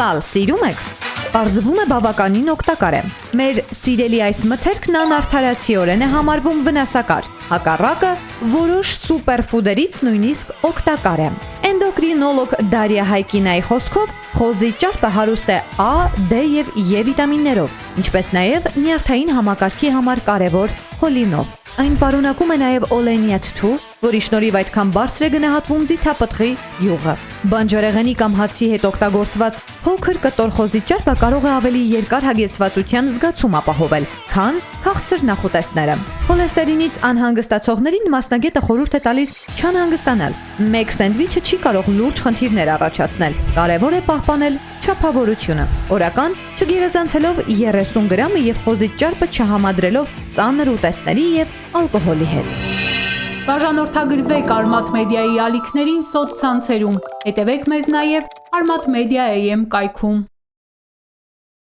Սալ սիրում եք։ Պարզվում է բավականին օգտակար է։ Մեր սիրելի այս մթերքն անարդարացիորեն է համարվում վնասակար։ Հակառակը որոշ սուպերֆուդերից նույնիսկ օգտակար է։ Էնդոկրինոլոգ Դարիա Հայկինայի խոսքով խոզի ճարպը հարուստ է A, D եւ E վիտամիններով, ինչպես նաեւ նյարդային համակարգի համար կարևոր խոլինով։ Այն պարունակում է նաև օլեյնիաթ թու, որի շնորհիվ այդքան բարձր է գնահատվում ձիթապտղի յուղը։ Բանջարեղենի կամ հացի հետ օգտագործված փոքր կտոր խոզի ճարպը կարող է ավելի երկար հագեցվածության զգացում ապահովել, քան քաղցր նախուտեստները։ Խոլեստերինից անհանգստացողներին մասնագետը խորհուրդ է տալիս չանհանգստանալ։ Մեկ սենդվիչը չի կարող լուրջ խնդիրներ առաջացնել։ Կարևոր է պահպանել չափավորությունը։ Օրական չգերազանցելով 30 գրամը եւ խոզի ճարպը չհամադրելով ծանր ուտեստների եւ ալկոհոլի հետ։ Բաժանորդագրվեք Արմաթ մեդիայի ալիքներին սոցցանցերում։ Հետևեք մեզ նաև Armat Media AM կայքում։